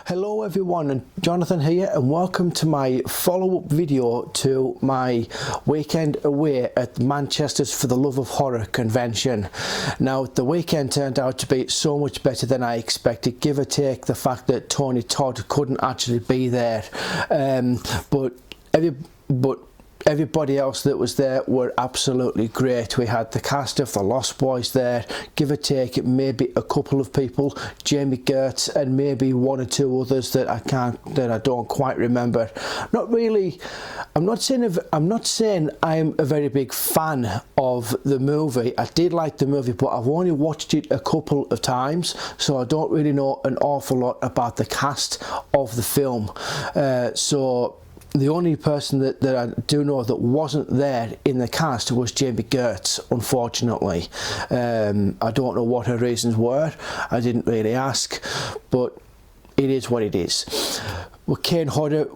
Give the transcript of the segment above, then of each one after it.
Hello everyone, and Jonathan here, and welcome to my follow-up video to my weekend away at Manchester's For the Love of Horror convention. Now, the weekend turned out to be so much better than I expected, give or take the fact that Tony Todd couldn't actually be there, but everybody else that was there were absolutely great. We had the cast of The Lost Boys there, give or take maybe a couple of people, Jamie Gertz and maybe one or two others that I don't quite remember. Not really. I'm not saying I'm a very big fan of the movie. I did like the movie, but I've only watched it a couple of times, so I don't really know an awful lot about the cast of the film. So the only person that I do know that wasn't there in the cast was Jamie Gertz, unfortunately. I don't know what her reasons were. I didn't really ask, but it is what it is. Well, Kane Hodder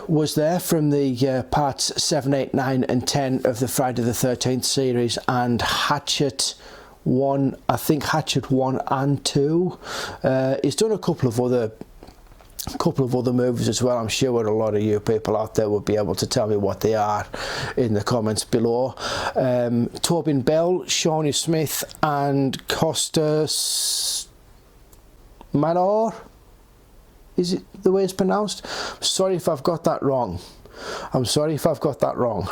was there from the parts 7, 8, 9 and 10 of the Friday the 13th series, and Hatchet 1, I think Hatchet 1 and 2. He's done a couple of other movies as well. I'm sure a lot of you people out there will be able to tell me what they are in the comments below. Tobin Bell, Shawnee Smith and Costas Manor, is it the way it's pronounced? Sorry if I've got that wrong. I'm sorry if I've got that wrong.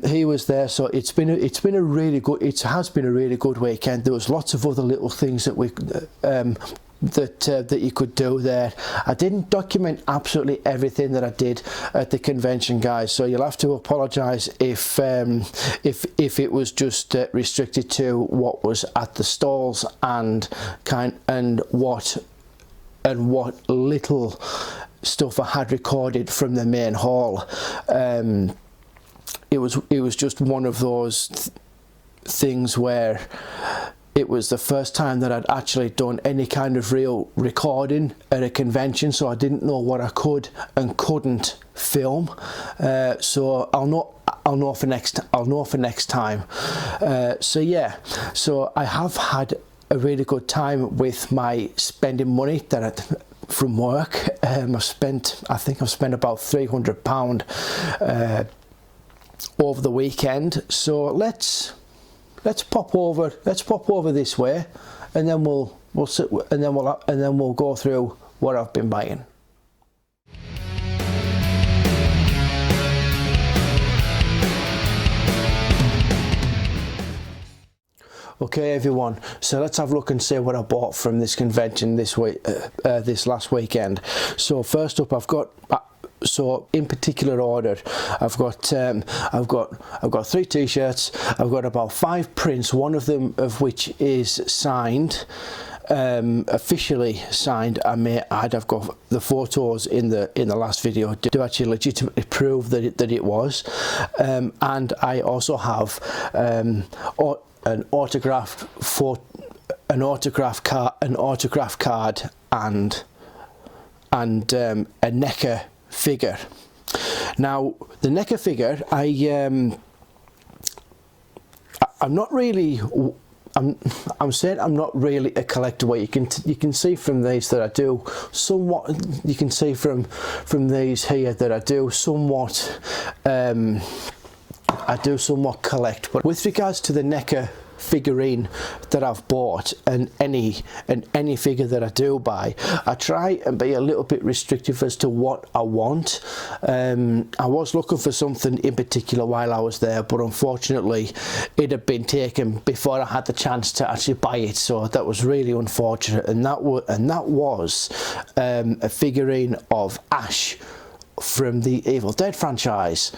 He was there, so it has been a really good weekend. There was lots of other little things that we that you could do there. I didn't document absolutely everything that I did at the convention, guys, so you'll have to apologise if it was just restricted to what was at the stalls and what little stuff I had recorded from the main hall. It was just one of those things where it was the first time that I'd actually done any kind of real recording at a convention, so I didn't know what I could and couldn't film. So I'll know for next time. So yeah, so I have had a really good time with my spending money from work. I think I've spent about £300 over the weekend. So let's pop over this way, and then we'll go through what I've been buying. Okay everyone, so let's have a look and see what I bought from this convention this last weekend. So first up, I've got so in particular order, I've got 3 t-shirts. I've got about 5 prints, one of them of which is signed, officially signed. I may add, I've got the photos in the last video to actually legitimately prove that it was, and I also have an autograph card and a NECA figure. Now, the NECA figure, I'm saying I'm not really a collector. What you can see from these that I do somewhat. You can see from these here that I do somewhat. I do somewhat collect. But with regards to the NECA figurine that I've bought, and any figure that I do buy, I try and be a little bit restrictive as to what I want. I was looking for something in particular while I was there, but unfortunately it had been taken before I had the chance to actually buy it, so that was really unfortunate. And that was a figurine of Ash from the Evil Dead franchise.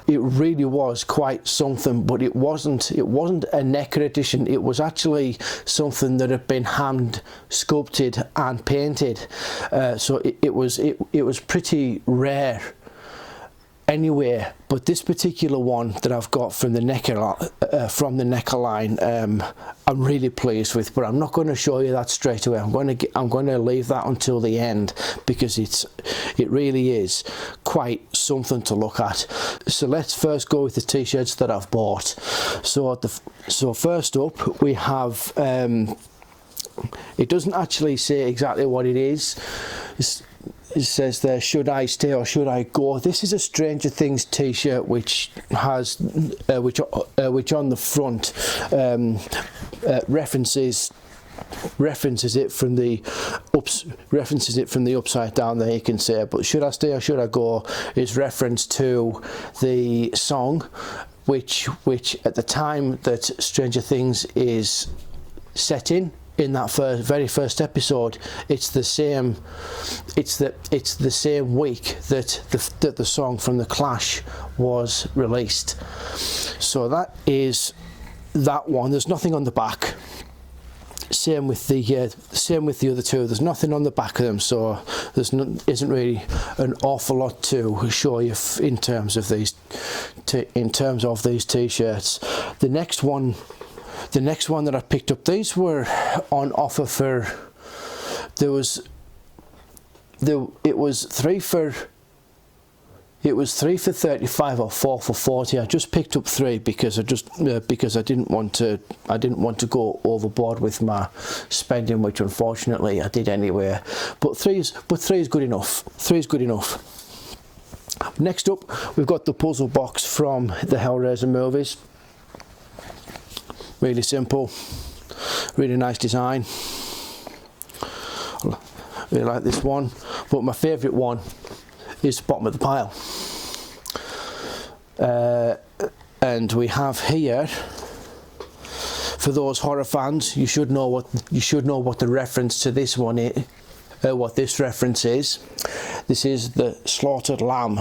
It really was quite something, but it wasn't a NECA edition. It was actually something that had been hand sculpted and painted, so it was pretty rare anyway. But this particular one that I've got from the NECA line, I'm really pleased with, but I'm not going to show you that straight away. I'm going to leave that until the end, because it really is quite something to look at. So let's first go with the t-shirts that I've bought. So first up we have it doesn't actually say exactly what it is. It says there, should I stay or should I go? This is a Stranger Things t-shirt which has which on the front references it from the upside down there, you can say. But should I stay or should I go is reference to the song which at the time that Stranger Things is set in that very first episode, it's the same week that the song from The Clash was released. So that is that one. There's nothing on the back. Same with the other two. There's nothing on the back of them, so isn't really an awful lot to show you in terms of these t-shirts. The next one that I picked up, these were on offer for, it was 3 for 35 or 4 for 40. I just picked up 3 because I didn't want to go overboard with my spending, which unfortunately I did anyway. But 3 is good enough. 3 is good enough. Next up, we've got the puzzle box from the Hellraiser movies. Really simple, really nice design. Really like this one, but my favourite one is the bottom of the pile. And we have here, for those horror fans, you should know what the reference to this one is. What this reference is. This is the slaughtered lamb.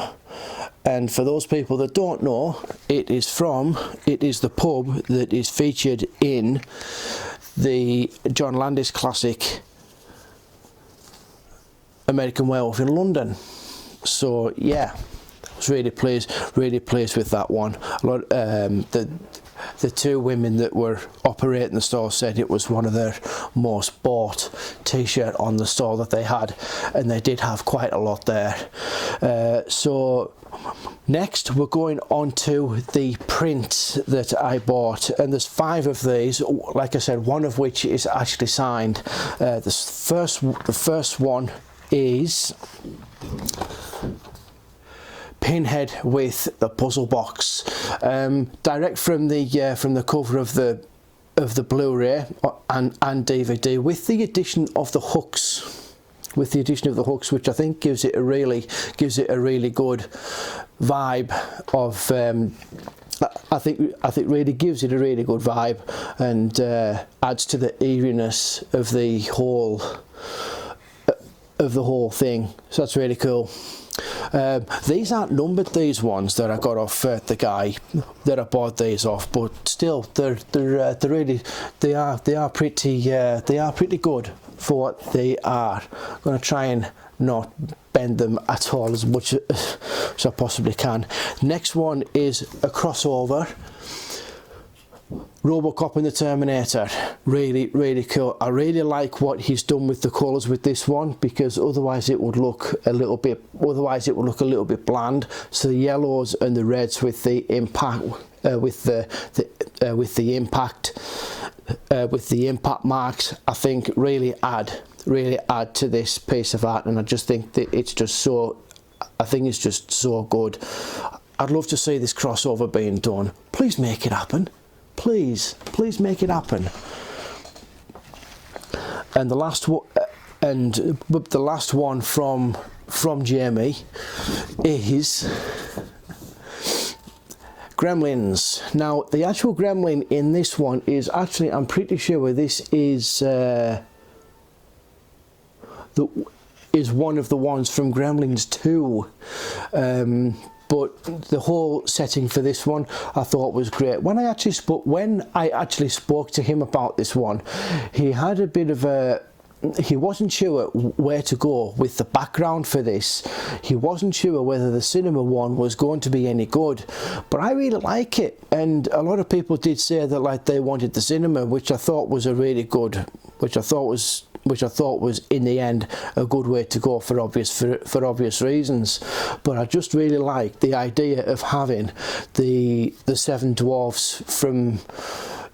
And for those people that don't know, it is the pub that is featured in the John Landis classic American Werewolf in London. So yeah, I was really pleased with that one. The 2 women that were operating the store said it was one of their most bought t-shirt on the store that they had, and they did have quite a lot there. So next we're going on to the print that I bought, and there's 5 of these, like I said, one of which is actually signed. The first one is Pinhead with the puzzle box, direct from the cover of the Blu-ray and DVD, with the addition of the hooks. Which I think gives it a really good vibe of. I think really gives it a really good vibe, and adds to the eeriness of the whole thing. So that's really cool. These aren't numbered, these ones that I got off the guy that I bought these off, but still they are pretty good for what they are. I'm going to try and not bend them at all as much as I possibly can. Next one is a crossover, Robocop and the Terminator. Really cool. I really like what he's done with the colours with this one, because otherwise it would look a little bit bland. So the yellows and the reds with the impact with the impact marks, I think really add to this piece of art, and I just think that it's just so good. I'd love to see this crossover being done. Please make it happen. Please make it happen. And the last one from Jamie is Gremlins. Now, the actual gremlin in this one is actually, I'm pretty sure this is one of the ones from Gremlins 2. But the whole setting for this one I thought was great. When I actually spoke to him about this one, he had a bit of a, he wasn't sure where to go with the background for this. He wasn't sure whether the cinema one was going to be any good, but I really like it, and a lot of people did say that like they wanted the cinema, which I thought was a really good, which I thought was in the end a good way to go for obvious reasons. But I just really like the idea of having the 7 dwarfs from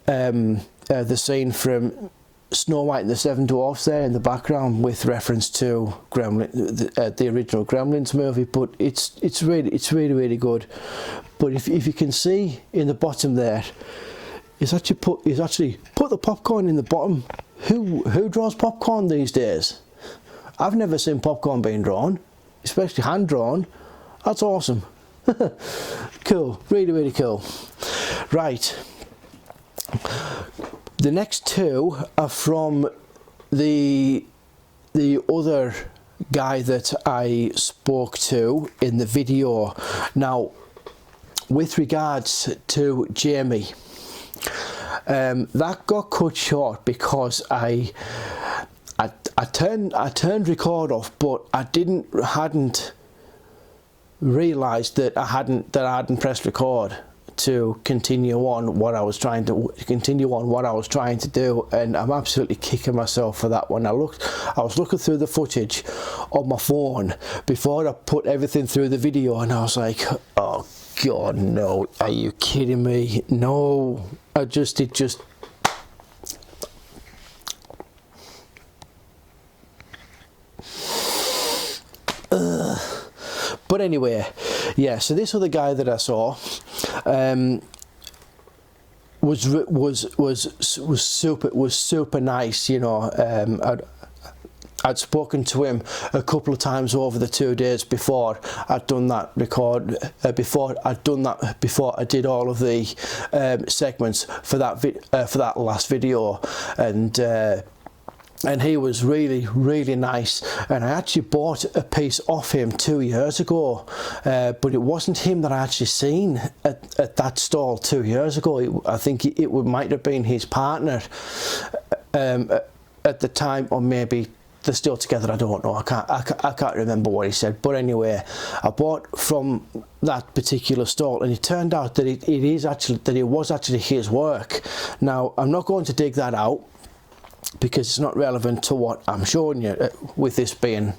the scene from Snow White and the Seven Dwarfs there in the background with reference to the original Gremlins movie, but it's really good. But if you can see in the bottom there, he's actually put the popcorn in the bottom. Who draws popcorn these days? I've never seen popcorn being drawn, especially hand drawn. That's awesome. Cool, really cool. Right. The next two are from the other guy that I spoke to in the video. Now, with regards to Jamie, that got cut short because I turned record off, but I hadn't realised that I hadn't pressed record to continue on what I was trying to do, and I'm absolutely kicking myself for that one. I was looking through the footage on my phone before I put everything through the video, and I was like, oh God, no, are you kidding me? No, it just but anyway, yeah, so this other guy that I saw was super nice, you know. I'd spoken to him a couple of times over the 2 days before I'd done that record, before I did all of the segments for that last video, and he was really nice, and I actually bought a piece off him 2 years ago, but it wasn't him that I actually seen at that stall 2 years ago. I think it might have been his partner at the time, or maybe they're still together, I don't know. I can't remember what he said, but anyway, I bought from that particular stall, and it turned out that it was actually his work. Now, I'm not going to dig that out, because it's not relevant to what I'm showing you, with this being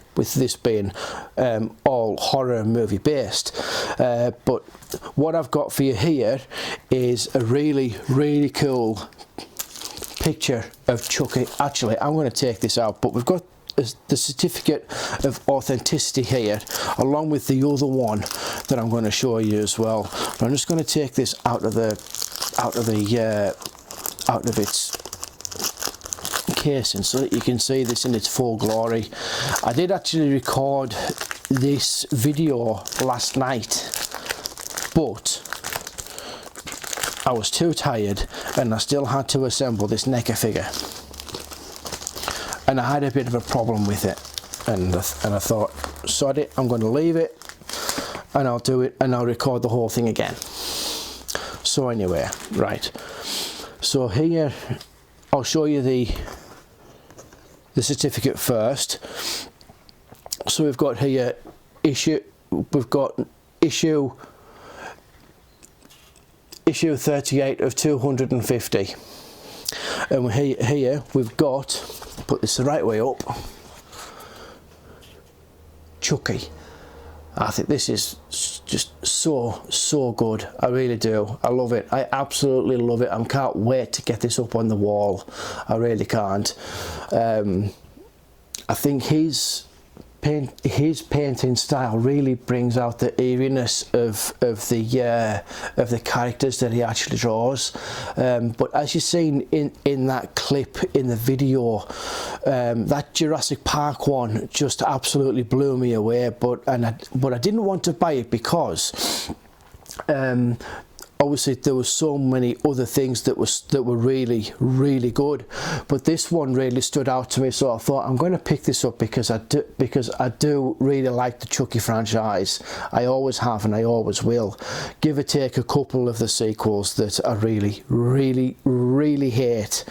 all horror movie based. But what I've got for you here is a really cool picture of Chucky. Actually, I'm going to take this out, but we've got the certificate of authenticity here, along with the other one that I'm going to show you as well. But I'm just going to take this out of its casing so that you can see this in its full glory. I did actually record this video last night, but I was too tired and I still had to assemble this NECA figure, and I had a bit of a problem with it, and I thought, sod it, I'm going to leave it and I'll do it and I'll record the whole thing again. So anyway, right, so here I'll show you the certificate first. So we've got here issue 38 of 250, and here we've got, put this the right way up, Chucky. I think this is just so good. I really do. I love it. I absolutely love it. I can't wait to get this up on the wall. I really can't. I think his painting style really brings out the eeriness of the characters that he actually draws. But as you've seen in that clip in the video, that Jurassic Park one just absolutely blew me away. But I didn't want to buy it because obviously there was so many other things that were really good, but this one really stood out to me, so I thought I'm going to pick this up because I do really like the Chucky franchise. I always have and I always will, give or take a couple of the sequels that I really hate.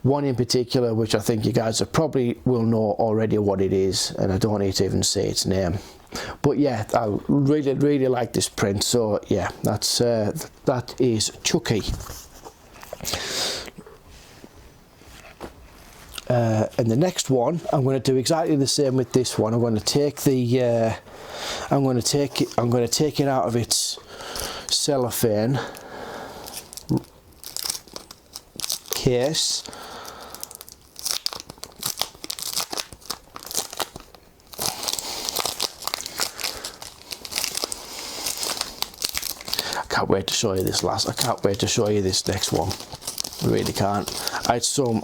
One in particular, which I think you guys probably will know already what it is, and I don't need to even say its name. But yeah, I really like this print. So yeah, that is Chucky. And the next one, I'm going to do exactly the same with this one. I'm going to take it out of its cellophane case, can't wait to show you this last. I can't wait to show you this next one. I really can't. I had so,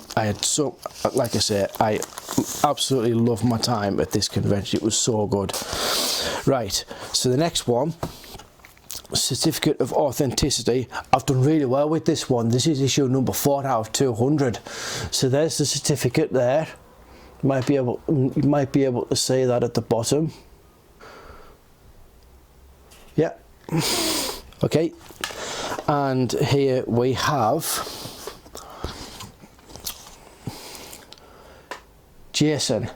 like I say, I absolutely loved my time at this convention. It was so good. Right, so the next one, Certificate of Authenticity. I've done really well with this one. This is issue number 4 out of 200. So there's the certificate there. You might be able to see that at the bottom. Yeah. Okay. And here we have Jason.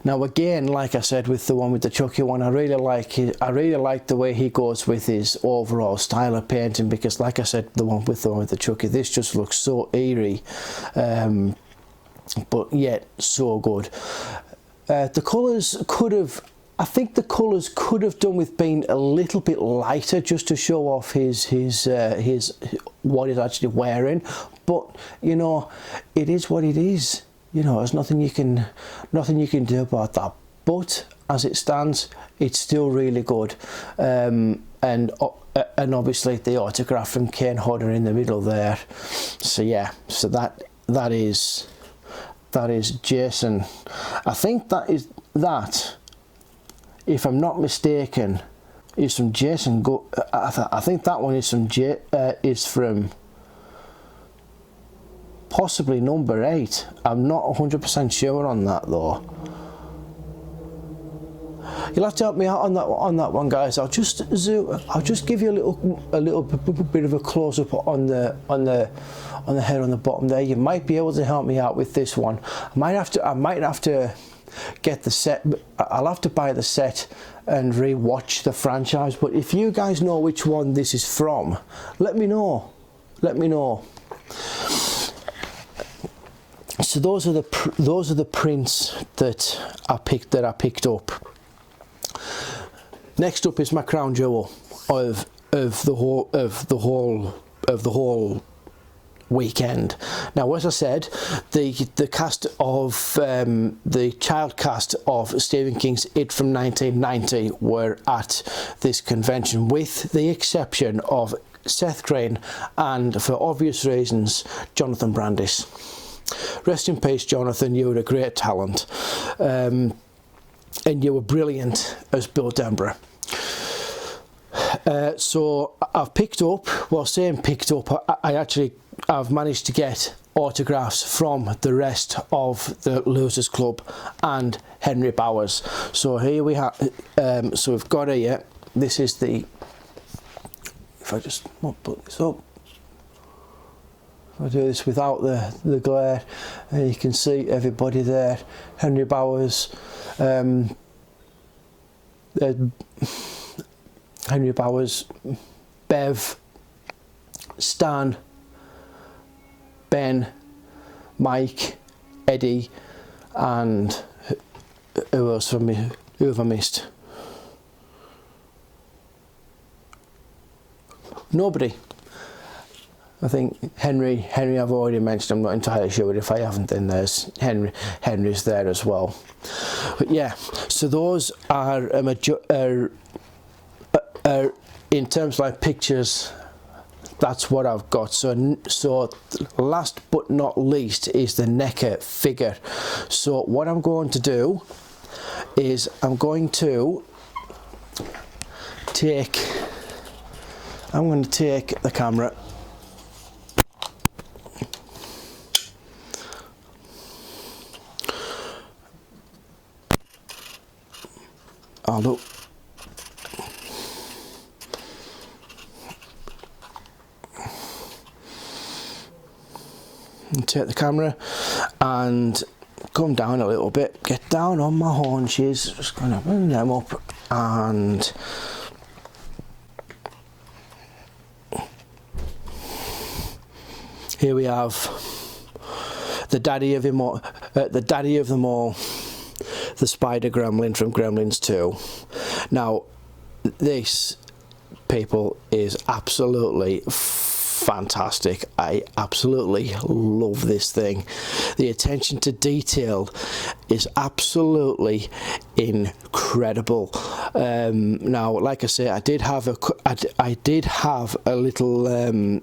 Now again, like I said with the one with the Chucky one, I really like it. I really like the way he goes with his overall style of painting, because like I said, the one with the Chucky, this just looks so eerie, but yet so good. The colours could have, I think the colours could have done with being a little bit lighter, just to show off his what he's actually wearing. But you know, it is what it is. You know, there's nothing you can do about that. But as it stands, it's still really good. And obviously the autograph from Kane Hodder in the middle there. So yeah, so that is Jason. I think that, if I'm not mistaken, is from Jason. I think that one is from possibly number 8. I'm not 100% sure on that though. You'll have to help me out on that one, guys. I'll just give you a little bit of a close up on the head on the bottom there. You might be able to help me out with this one. I might have to get the set. I'll have to buy the set and re-watch the franchise. But if you guys know which one this is from, let me know. Let me know. So those are the prints that I picked up. Next up is my crown jewel of the whole weekend. Now, as I said, the cast of the child cast of Stephen King's It from 1990 were at this convention, with the exception of Seth Green and, for obvious reasons, Jonathan Brandis. Rest in peace, Jonathan. You were a great talent, and you were brilliant as Bill Denborough. So I've picked up, I've managed to get autographs from the rest of the Losers Club and Henry Bowers. So here we have, so we've got here, this is the, if I just put this up, I'll do this without the glare, and you can see everybody there. Henry Bowers, Henry Bowers, Bev, Stan, Ben, Mike, Eddie, and who else from me? Who have I missed? Nobody. I think Henry I've already mentioned. I'm not entirely sure, but if I haven't, then there's Henry's there as well. But yeah, so those are in terms of like pictures, that's what I've got. So last but not least is the NECA figure. So what I'm going to do is I'm going to take the camera, and take the camera and come down a little bit, get down on my haunches, just gonna bring them up, and here we have the daddy of them all, the Spider Gremlin from Gremlins 2. Now, this, people, is absolutely fantastic. I absolutely love this thing. The attention to detail is absolutely incredible. Now, like I say, I did have a little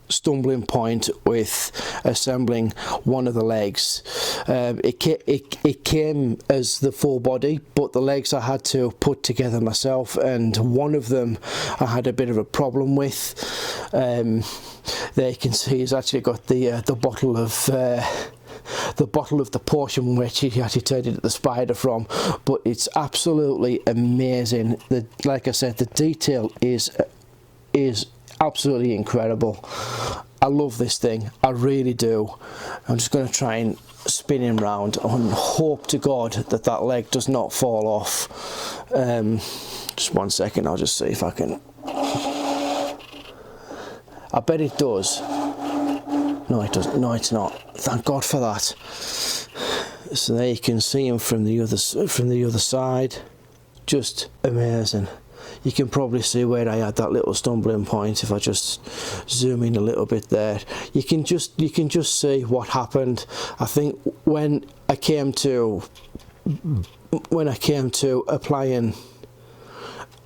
stumbling point with assembling one of the legs. It came as the full body, but the legs I had to put together myself, and one of them I had a bit of a problem with. There you can see he's actually got the bottle of the potion which he actually turned into the spider from. But it's absolutely amazing. Like I said, the detail is absolutely incredible. I love this thing, I really do. I'm just going to try and spin him round and hope to God that that leg does not fall off. Just 1 second, I'll just see if I can. I bet it does. No, it doesn't. No, it's not. Thank God for that. So there you can see him from the other side. Just amazing. You can probably see where I had that little stumbling point if I just zoom in a little bit there. You can just see what happened. I think when I came to applying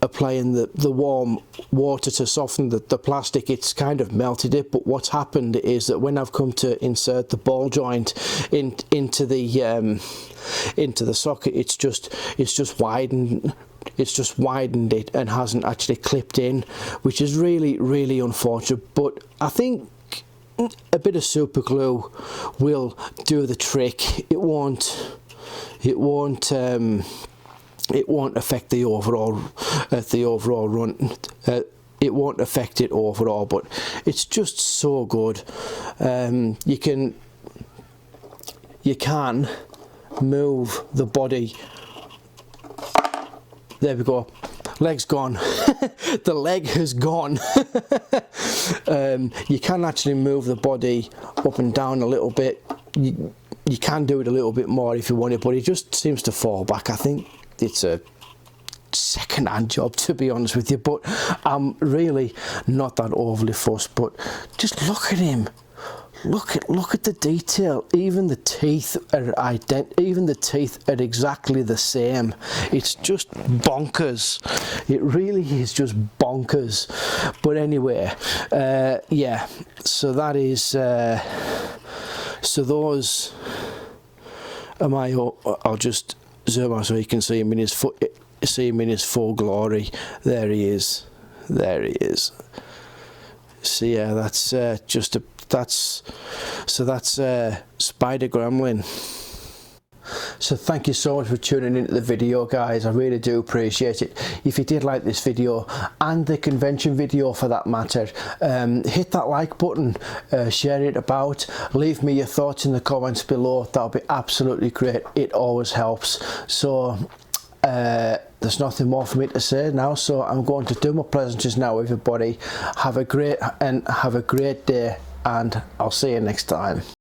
the warm water to soften the plastic, it's kind of melted it. But what's happened is that when I've come to insert the ball joint into the socket, it's just widened. It's just widened it and hasn't actually clipped in, which is really unfortunate. But I think a bit of super glue will do the trick. It won't affect the overall run. It won't affect it overall, but it's just so good. You can move the body. There we go. Leg's gone. The leg has gone. You can actually move the body up and down a little bit. You can do it a little bit more if you want it, but it just seems to fall back. I think it's a second-hand job, to be honest with you, but I'm really not that overly fussed. But just look at him. Look at the detail. Even the teeth are exactly the same. It's just bonkers. It really is just bonkers. But anyway, yeah. So that is. So those are my. I'll just zoom out so you can see him in his full glory. There he is. There he is. So yeah, that's just a. That's Spider Gremlin. So thank you so much for tuning into the video, guys. I really do appreciate it. If you did like this video, and the convention video for that matter, hit that like button, share it about, leave me your thoughts in the comments below. That'll be absolutely great. It always helps. So there's nothing more for me to say now, so I'm going to do my pleasantries now, everybody. Have a great day, and I'll see you next time.